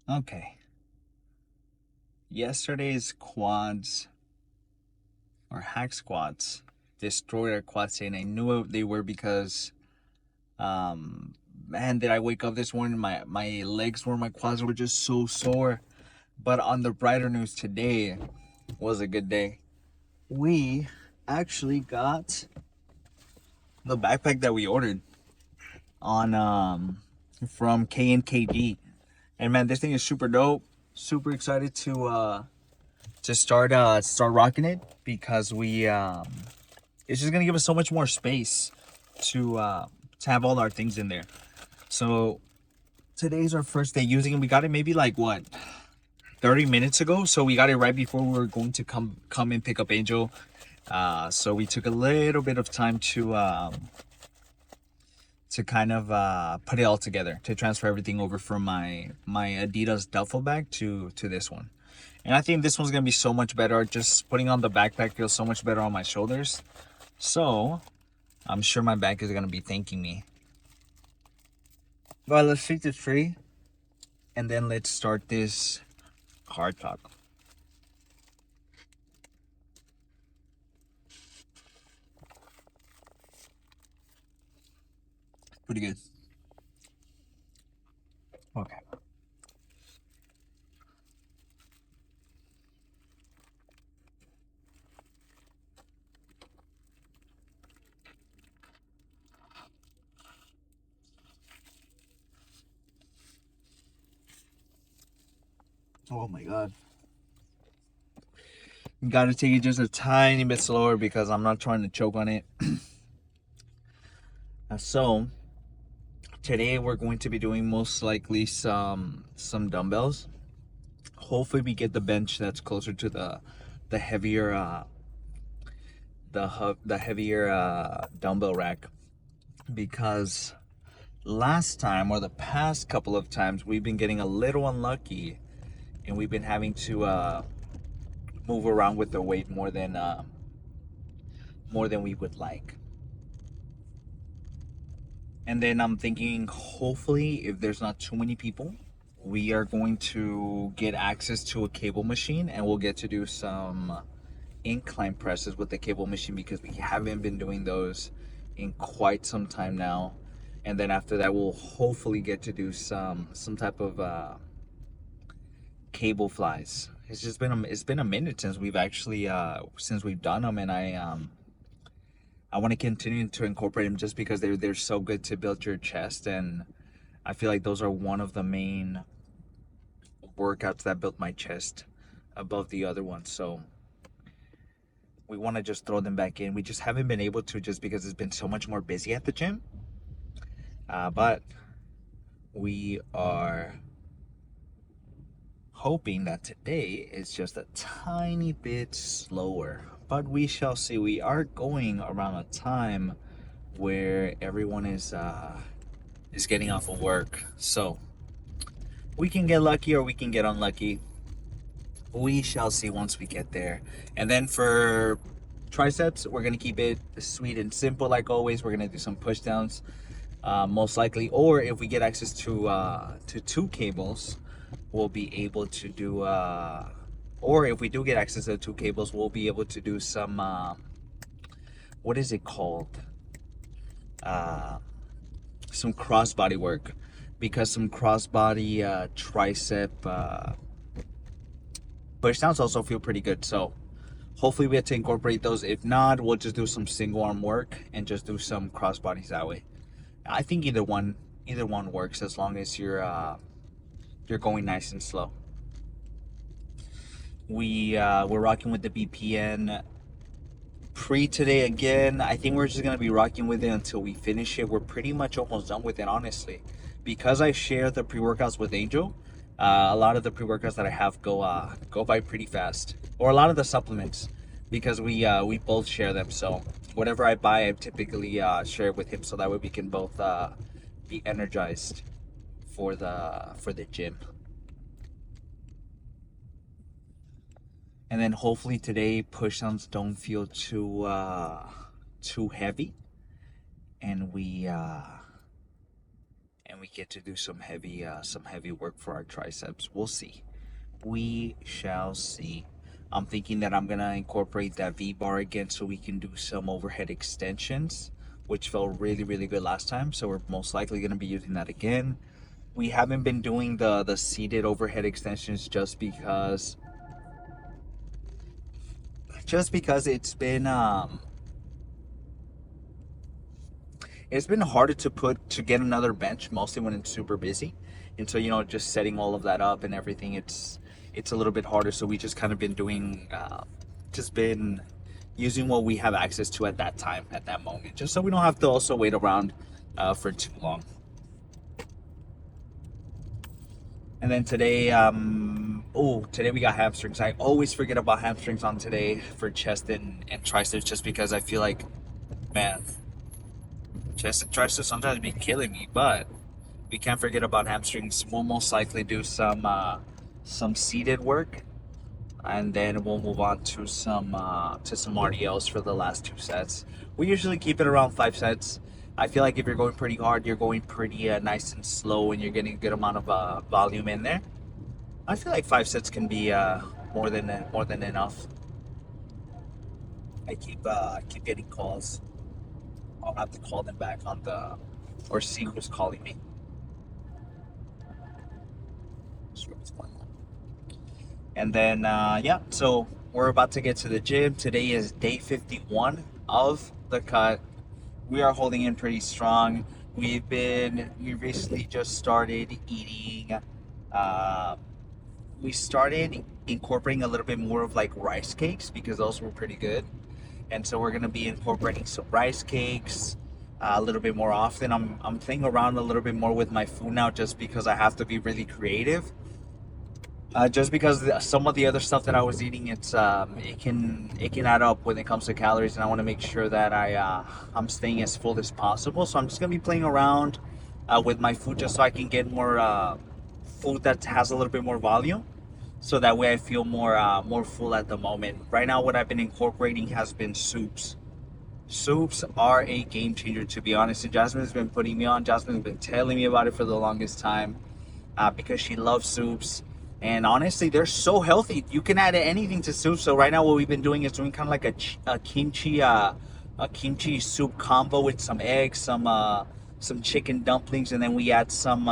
Okay. Yesterday's quads or hack squats destroyed our quads, and I knew they were because man, did I wake up this morning, my legs were, my quads were just so sore. But on the brighter news, today was a good day. We actually got the backpack that we ordered on from KNKD. And man, this thing is super dope. Super excited to start rocking it because we it's just gonna give us so much more space to have all our things in there. So today's our first day using it. We got it maybe like what, 30 minutes ago. So we got it right before we were going to come and pick up Angel. So we took a little bit of time to kind of put it all together, to transfer everything over from my Adidas duffel bag to this one. And I think this one's gonna be so much better. Just putting on the backpack feels so much better on my shoulders. So I'm sure my back is gonna be thanking me. But let's take this free, and then let's start this hard talk. Pretty good. Okay. Oh my god. You gotta take it just a tiny bit slower because I'm not trying to choke on it. So today we're going to be doing most likely some dumbbells. Hopefully we get the bench that's closer to the heavier the heavier dumbbell rack, because last time or the past couple of times we've been getting a little unlucky, and we've been having to move around with the weight more than we would like. And then I'm thinking, hopefully, if there's not too many people, we are going to get access to a cable machine, and we'll get to do some incline presses with the cable machine, because we haven't been doing those in quite some time now. And then after that, we'll hopefully get to do some type of cable flies. It's been a minute since we've actually since we've done them, and I want to continue to incorporate them just because they're so good to build your chest. And I feel like those are one of the main workouts that built my chest above the other ones. So we want to just throw them back in. We just haven't been able to, just because it's been so much more busy at the gym. But we are hoping that today is just a tiny bit slower. But we shall see. We are going around a time where everyone is getting off of work. So we can get lucky or we can get unlucky. We shall see once we get there. And then for triceps, we're gonna keep it sweet and simple like always. We're gonna do some push downs, most likely, or if we get access to two cables, we'll be able to do. Or if we do get access to two cables, we'll be able to do some. What is it called? Uh, some crossbody work, because some crossbody tricep pushdowns also feel pretty good. So hopefully we get to incorporate those. If not, we'll just do some single arm work and just do some crossbodies that way. I think either one works, as long as you're going nice and slow. We're rocking with the BPN pre today again. I think we're just gonna be rocking with it until we finish it. We're pretty much almost done with it, honestly, because I share the pre-workouts with Angel. A lot of the pre-workouts that I have go by pretty fast, or a lot of the supplements, because we both share them. So whatever I buy, I typically share it with him, so that way we can both be energized for the gym. And then hopefully today push downs don't feel too heavy, and we get to do some heavy work for our triceps. We'll see. We shall see. I'm thinking that I'm gonna incorporate that V bar again so we can do some overhead extensions, which felt really, really good last time. So we're most likely gonna be using that again. We haven't been doing the seated overhead extensions just because it's been harder to get another bench, mostly when it's super busy. And so, just setting all of that up and everything, it's a little bit harder. So we just kind of been doing just been using what we have access to at that time, at that moment, just so we don't have to also wait around for too long. And then today, today we got hamstrings. I always forget about hamstrings on today for chest and triceps, just because I feel like, man, chest and triceps sometimes be killing me. But we can't forget about hamstrings. We'll most likely do some seated work, and then we'll move on to some RDLs for the last 2 sets. We usually keep it around 5 sets. I feel like if you're going pretty hard, you're going pretty nice and slow, and you're getting a good amount of volume in there. I feel like 5 sets can be more than enough. I keep getting calls. I'll have to call them back or see who's calling me. See what's going on. And then yeah, so we're about to get to the gym. Today is day 51 of the cut. We are holding in pretty strong. We recently just started eating. Uh, we started incorporating a little bit more of like rice cakes because those were pretty good. And so we're gonna be incorporating some rice cakes a little bit more often. I'm playing around a little bit more with my food now, just because I have to be really creative. Just because some of the other stuff that I was eating, it can add up when it comes to calories, and I want to make sure that I'm staying as full as possible. So I'm just gonna be playing around with my food, just so I can get more food that has a little bit more volume, so that way I feel more full at the moment. Right now, what I've been incorporating has been soups. Soups are a game changer, to be honest. And Jasmine's been putting me on. Jasmine's been telling me about it for the longest time, because she loves soups. And honestly, they're so healthy. You can add anything to soup. So right now, what we've been doing is doing kind of like a kimchi soup combo with some eggs, some chicken dumplings, and then we add some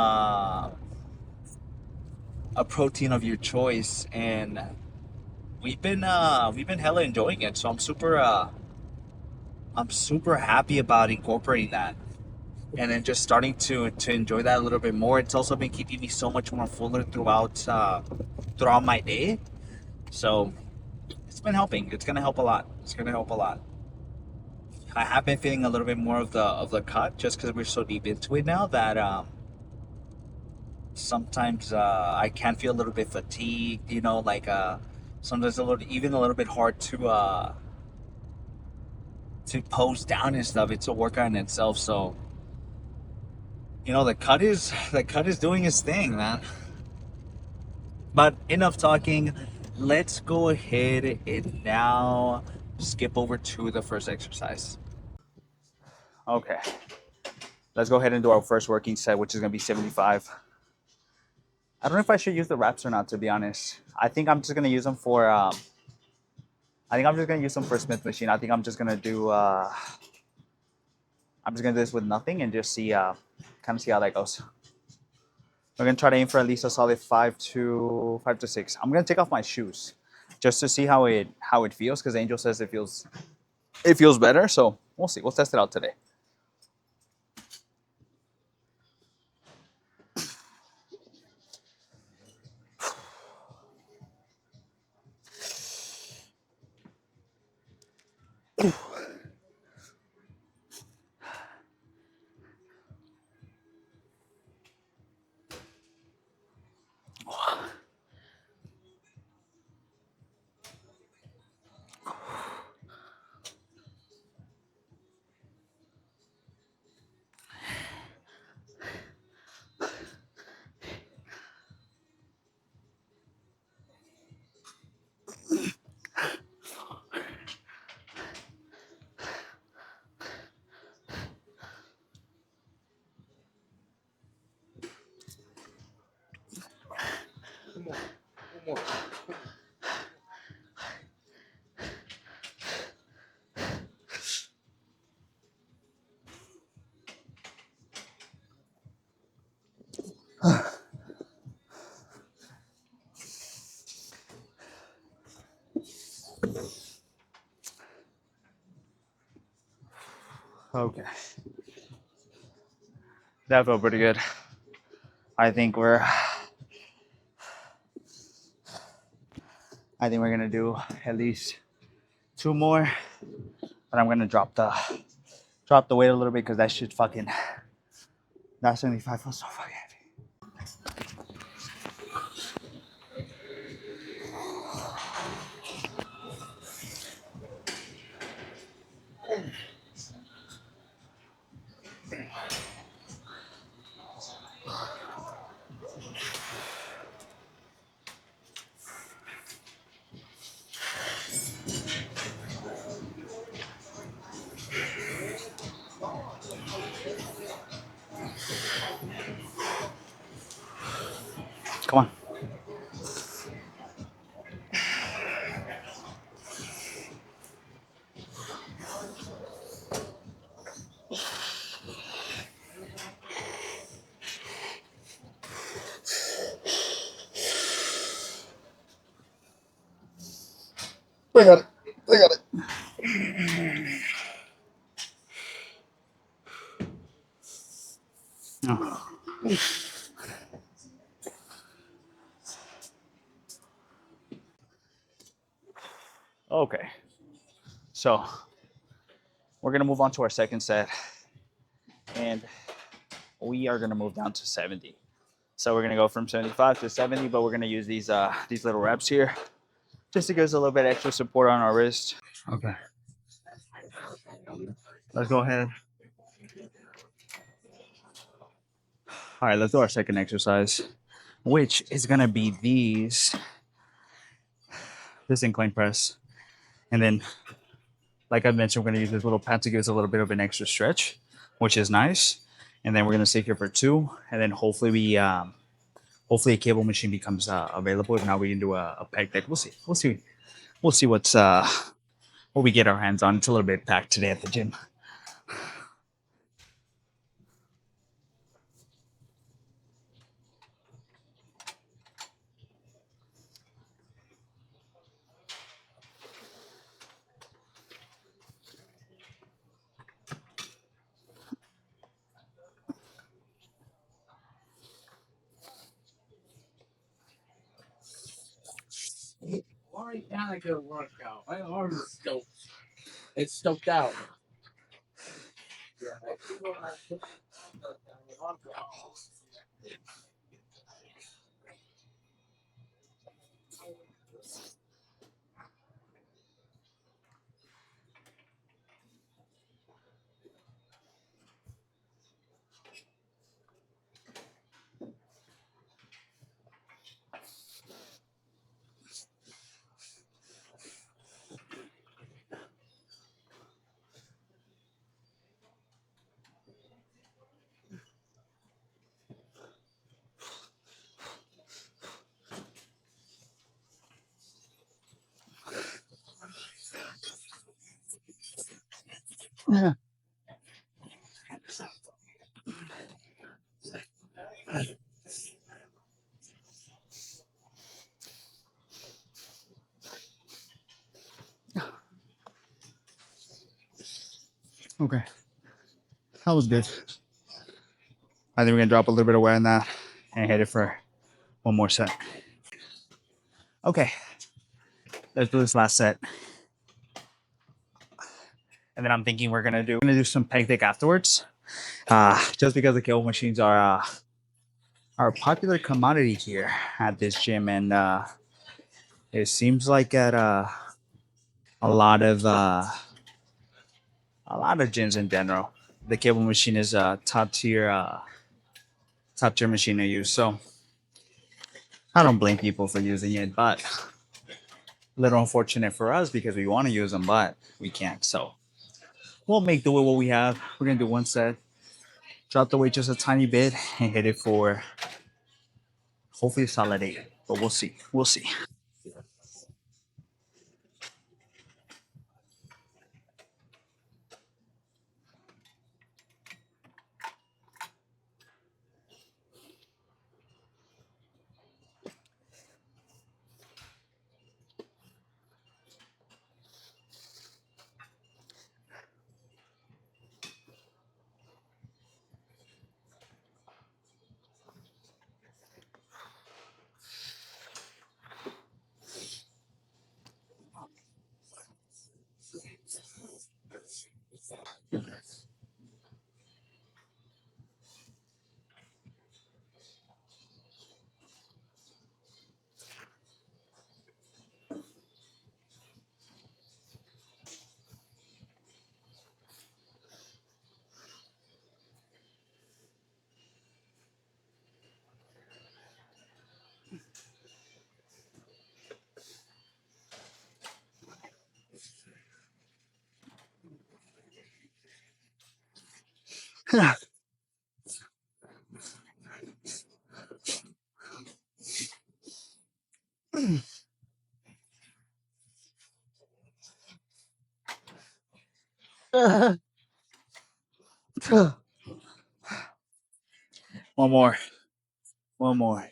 a protein of your choice. And we've been hella enjoying it. So I'm super happy about incorporating that, and then just starting to enjoy that a little bit more. It's also been keeping me so much more fuller throughout my day. So it's been helping. It's gonna help a lot. It's gonna help a lot. I have been feeling a little bit more of the cut, just because we're so deep into it now that sometimes I can feel a little bit fatigued. Like sometimes even a little bit hard to pose down and stuff. It's a workout in itself. So the cut is doing its thing, man. But enough talking. Let's go ahead and now skip over to the first exercise. Okay, let's go ahead and do our first working set, which is gonna be 75. I don't know if I should use the wraps or not, to be honest. I think I'm just gonna use them for. I think I'm just gonna use them for Smith machine. I think I'm just gonna do. I'm just gonna do this with nothing and just see, kind of see how that goes. We're gonna try to aim for at least a solid 5 to 6. I'm gonna take off my shoes just to see how it feels, because Angel says it feels better. So we'll see. We'll test it out today. Okay. That felt pretty good. I think we're gonna do at least 2 more, but I'm gonna drop the weight a little bit because that shit fucking that 75 was so fucking heavy. Come on. I got it. I got it. Oh. Okay. So we're gonna move on to our second set, and we are gonna move down to 70. So we're gonna go from 75 to 70, but we're gonna use these little reps here just to give us a little bit extra support on our wrist. Okay. Let's go ahead. All right, let's do our second exercise, which is gonna be this incline press, and then, like I mentioned, we're gonna use this little pad to give us a little bit of an extra stretch, which is nice. And then we're gonna stay here for 2, and then hopefully a cable machine becomes available. If not, we can do a peg deck. We'll see. We'll see what we get our hands on. It's a little bit packed today at the gym. Already had a good workout. My arm is stoked. It's stoked out. Okay, that was good. I think we're gonna drop a little bit of weight on that and hit it for one more set. Okay, let's do this last set, and then I'm thinking we're gonna do some peg deck afterwards. Just because the cable machines are a popular commodity here at this gym, and it seems like at a lot of gyms in general, the cable machine is a top tier machine to use. So I don't blame people for using it, but a little unfortunate for us because we want to use them, but we can't. So we'll make do with what we have. We're gonna do one set, drop the weight just a tiny bit, and hit it for hopefully a solid 8. but we'll see. We'll see. One more. One more.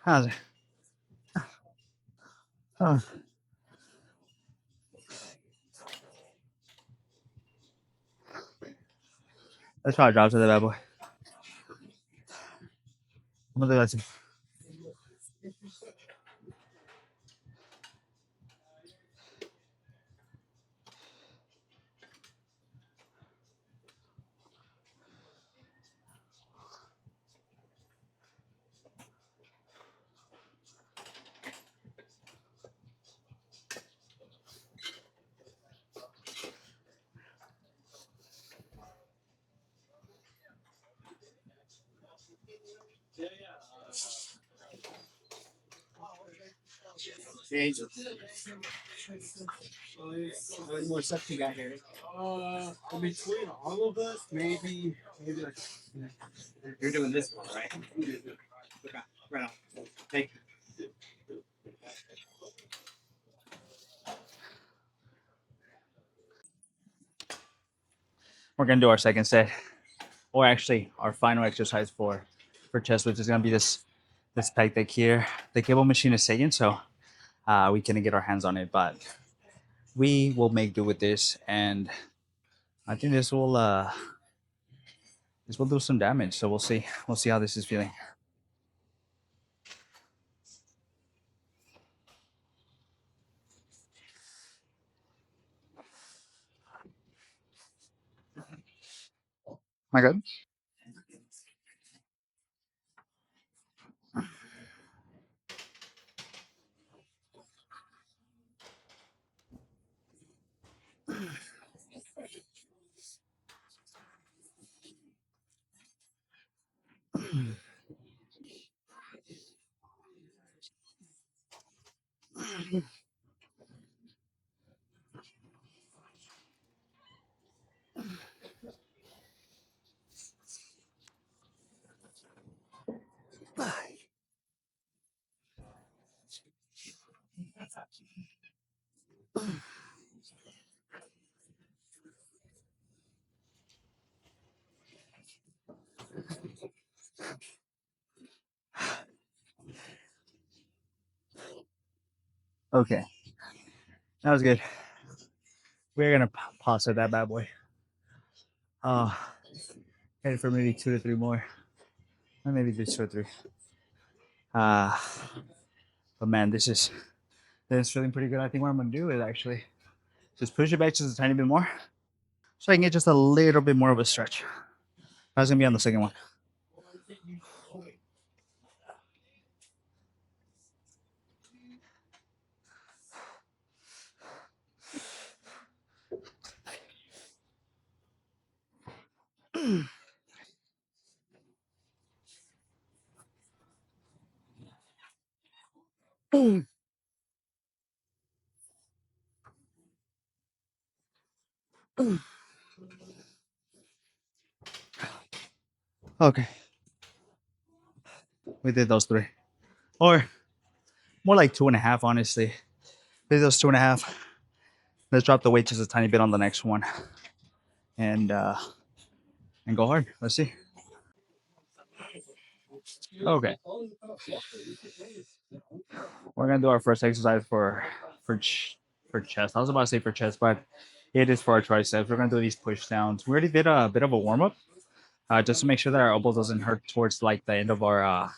How's it? Oh. Let's try to drop to the bad boy. I'm gonna do that too. Angel. How many more steps you got here? Between all of us, maybe like you're doing this one, right? Okay, right on. Thank you. We're gonna do our second set, or actually our final exercise for chest, which is gonna be this pec deck here. The cable machine is saying so we can get our hands on it, but we will make do with this, and I think this will do some damage. So we'll see. We'll see how this is feeling. Am I good? Okay, that was good. We're gonna pause at that bad boy. Uh, Headed for maybe 2 to 3 more, or maybe just 2 or 3. Uh, but man, this is feeling pretty good. I think what I'm gonna do is actually just push it back just a tiny bit more, so I can get just a little bit more of a stretch. That's gonna be on the second one. Okay, we did those 3, or more like 2.5, honestly. We did those 2.5. Let's drop the weight just a tiny bit on the next one, and uh, and go hard. Let's see. Okay, we're gonna do our first exercise for for chest. I was about to say for chest, but it is for our triceps. We're gonna do these push downs. We already did a bit of a warm up, just to make sure that our elbow doesn't hurt towards like the end of our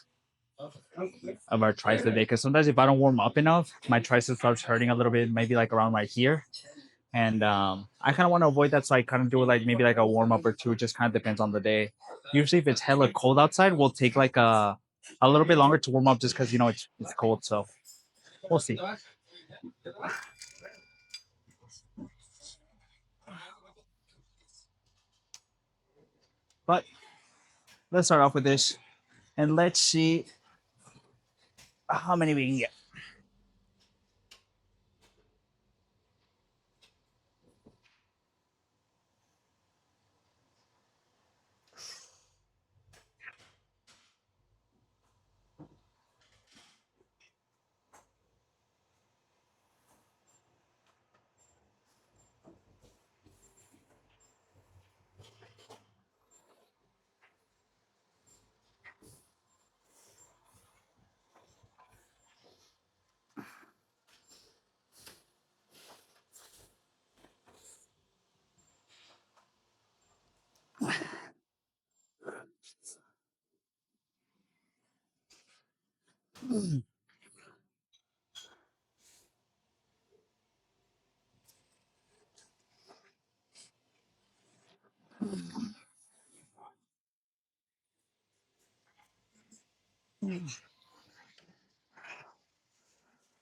tricep day. Because sometimes if I don't warm up enough, my tricep starts hurting a little bit, maybe like around right here. And I kind of want to avoid that, so I kind of do like maybe like a warm up or two. It just kind of depends on the day. Usually, if it's hella cold outside, we'll take like a little bit longer to warm up, just because it's cold. So we'll see. But let's start off with this, and let's see how many we can get.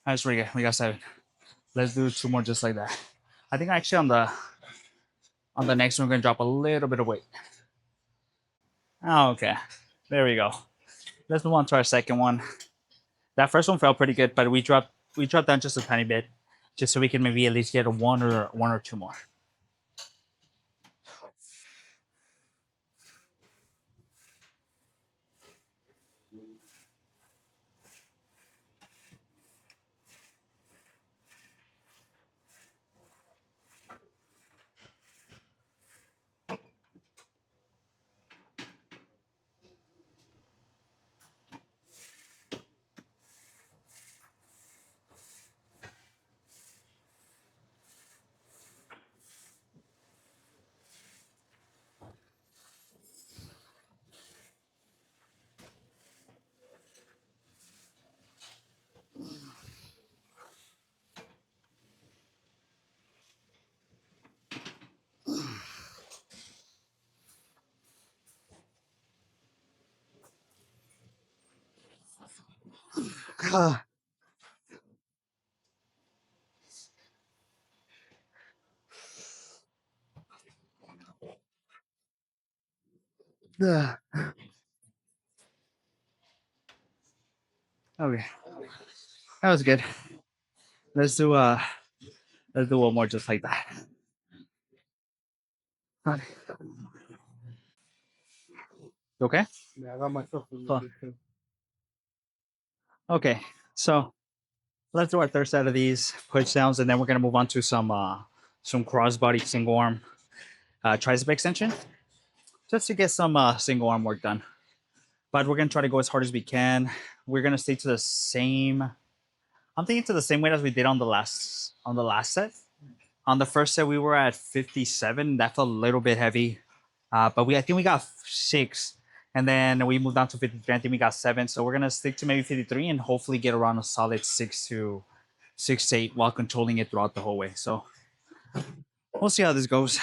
That's pretty good. We got 7. Let's do 2 more just like that. I think actually on the next one, we're gonna drop a little bit of weight. Oh, okay, there we go. Let's move on to our second one. That first one felt pretty good, but we dropped down just a tiny bit, just so we can maybe at least get a one or 2 more. Okay, that was good. Let's do uh let's do one more just like that. Okay. Yeah, I got myself a little Cool. bit too. Okay, so let's do our third set of these push downs, and then we're gonna move on to some crossbody single arm tricep extension, just to get some single arm work done. But we're gonna try to go as hard as we can. We're gonna stay to the same. I'm thinking to the same weight as we did on the last set. On the first set, we were at 57. That felt a little bit heavy, but I think we got 6, and then we moved down to 53. I think we got 7. So we're gonna stick to maybe 53 and hopefully get around a solid 6 to 8 while controlling it throughout the whole way. So we'll see how this goes.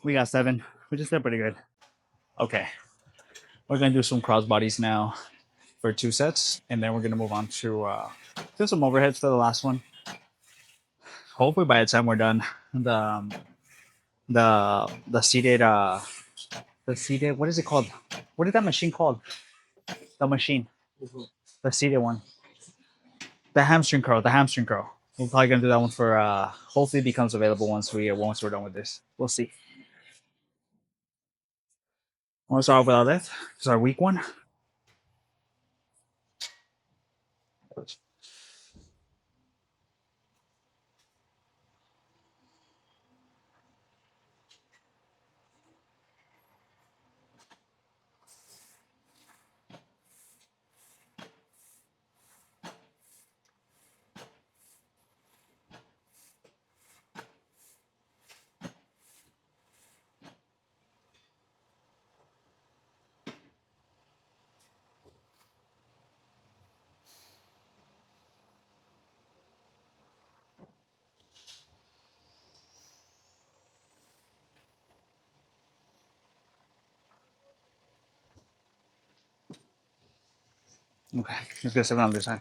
We got 7, which is still pretty good. Okay, we're gonna do some cross bodies now for 2 sets, and then we're gonna move on to do some overheads for the last one. Hopefully, by the time we're done, the seated what is it called? What is that machine called? The machine, the seated one, the hamstring curl, the hamstring curl. We're probably gonna do that one for hopefully it becomes available once we're done with this. We'll see. Want to start off with our lift. This is our week 1. Okay, let's get 7 on this side.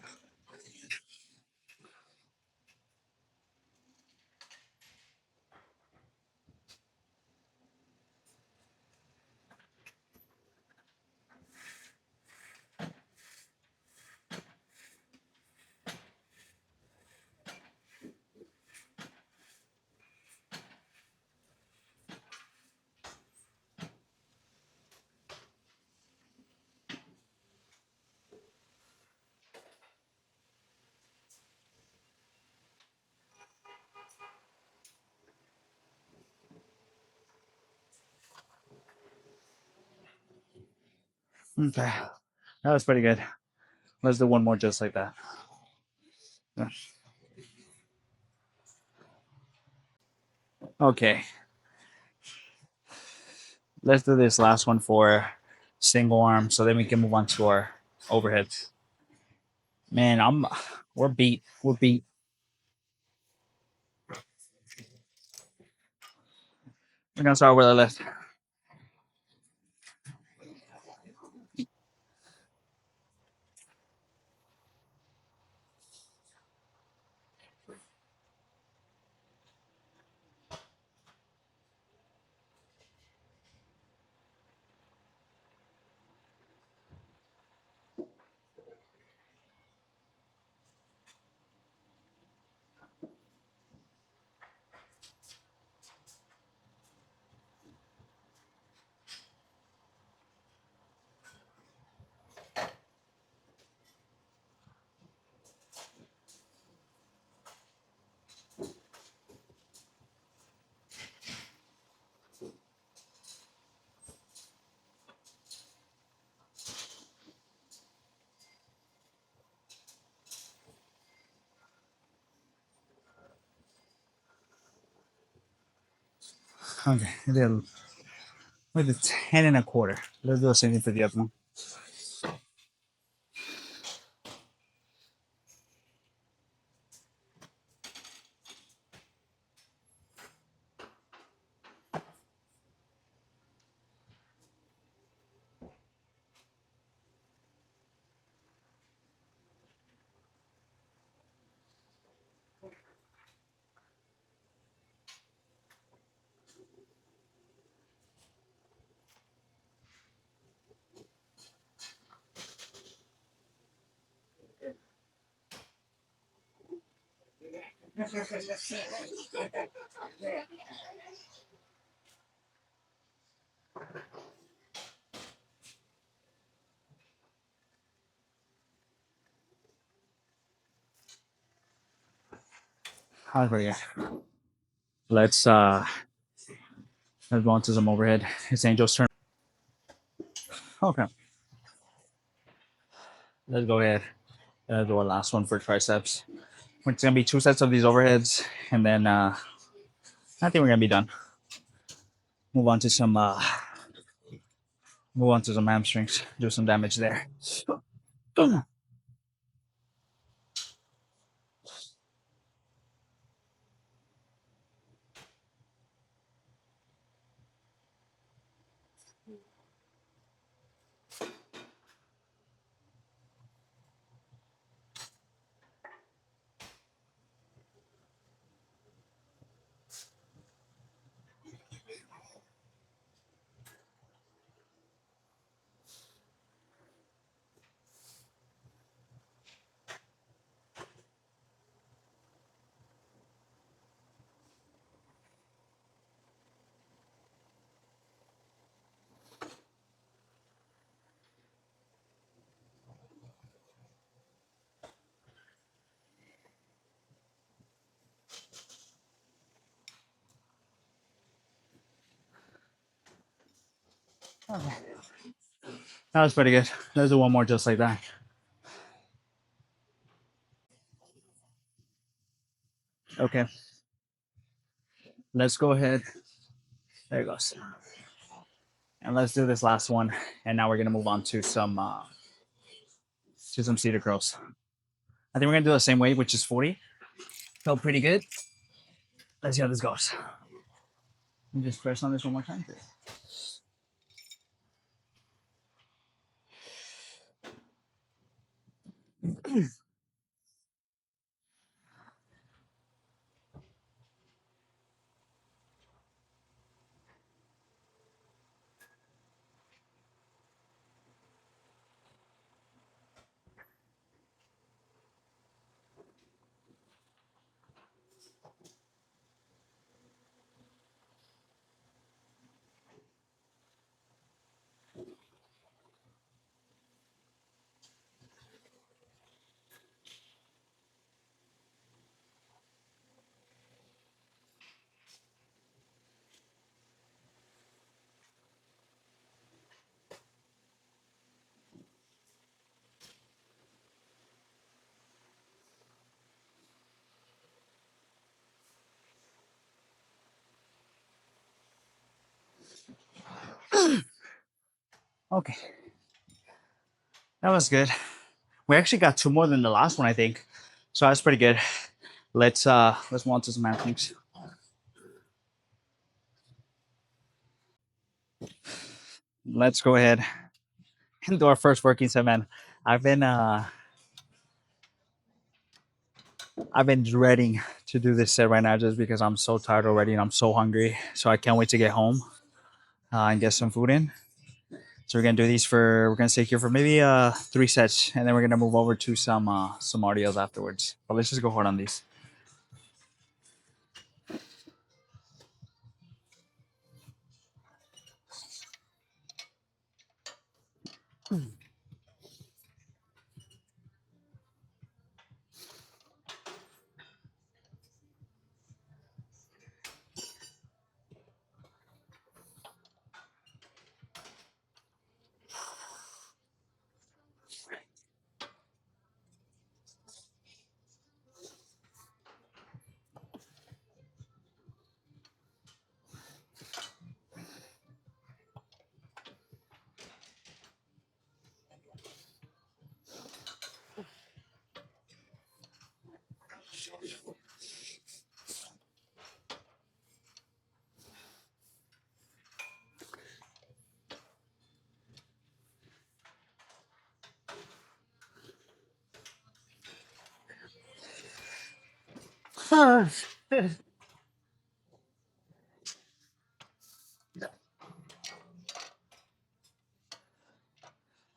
Okay, that was pretty good. Let's do one more just like that. Yeah. Okay, let's do this last one for single arm, so then we can move on to our overheads. Man, we're beat. We're beat. We're gonna start with our lift. Okay, then with a 10 1/4. Let's do the same thing for the other one. However, let's uh let's go on to some overhead. It's Angel's turn. Okay, let's go ahead. Do our last one for triceps. It's gonna be 2 sets of these overheads, and then I think we're gonna be done. Move on to some hamstrings. Do some damage there. Okay. That was pretty good. Let's do one more just like that. Okay. Let's go ahead. There it goes. And let's do this last one. And now we're gonna move on to some seated curls. I think we're gonna do the same weight, which is 40. Felt pretty good. Let's see how this goes. And just press on this one more time. Okay. That was good. We actually got two more than the last one, I think. So that's pretty good. Let's move on to some hamstrings. Let's go ahead and do our first working set, man. I've been uh I've been dreading to do this set right now just because I'm so tired already and I'm so hungry. So I can't wait to get home and get some food in. So we're gonna stay here for maybe 3 sets and then we're gonna move over to some audios afterwards. But let's just go hard on these.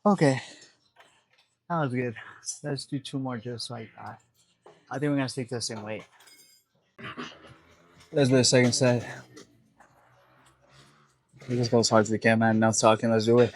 Okay, that was good. Let's do two more just like that. I think we're gonna stick to the same weight. Let's do the second set. We just go as hard as we can, man. Enough talking. Let's do it.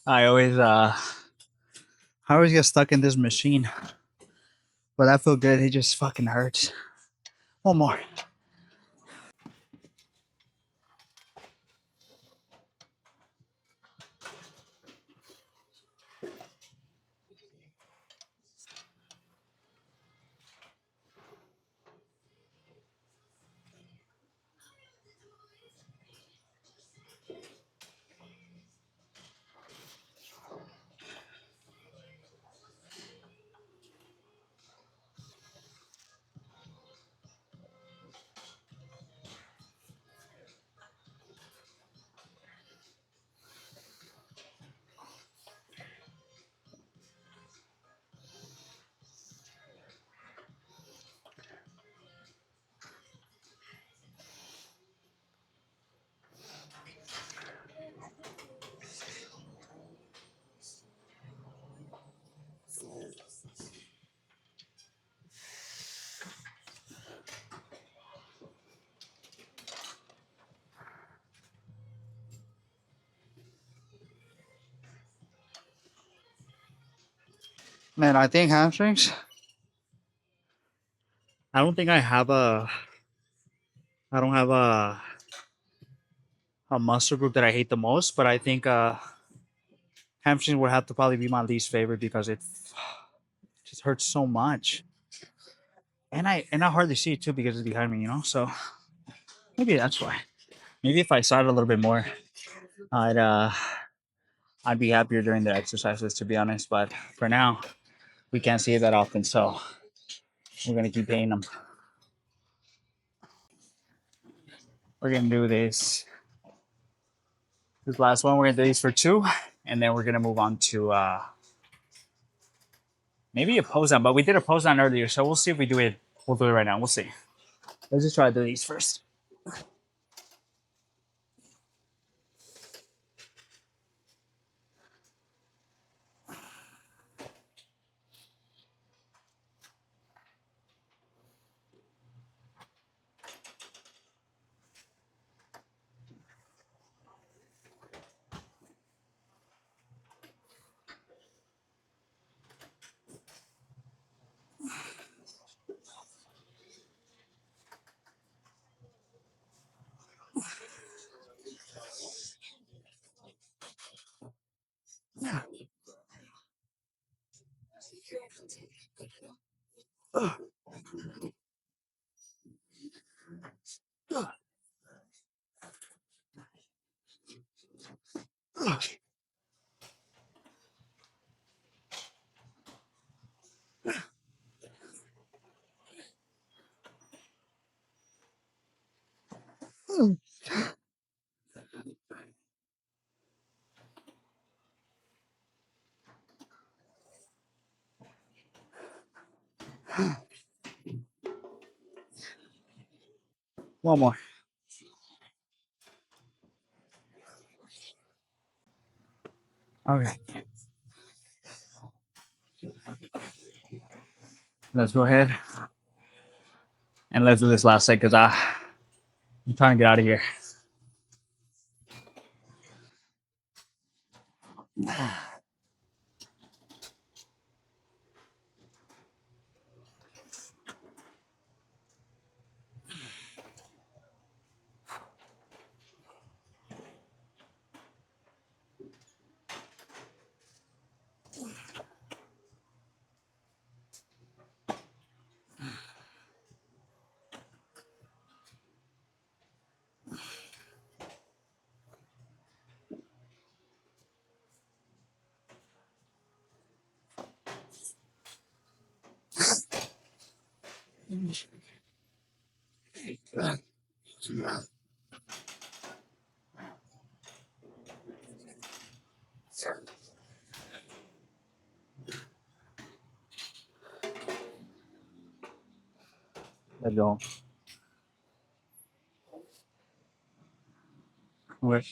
I always uh I always get stuck in this machine, but I feel good. It just fucking hurts. One more. Man, I think hamstrings. I don't think I have a. I don't have a muscle group that I hate the most, but I think hamstrings would have to probably be my least favorite because it just hurts so much, and I hardly see it too because it's behind me, you know. So maybe that's why. Maybe if I saw it a little bit more, I'd uh I'd be happier during the exercises, to be honest. But for now, we can't see it that often, so we're gonna keep paying them. We're gonna do this last one. We're gonna do these for two, and then we're gonna move on to maybe a pose down. But we did a pose down earlier, so we'll see if we do it. We'll do it right now. We'll see. Let's just try to do these first. One more. Okay. Let's go ahead and let's do this last set because I'm trying to get out of here. Let's go. Wait.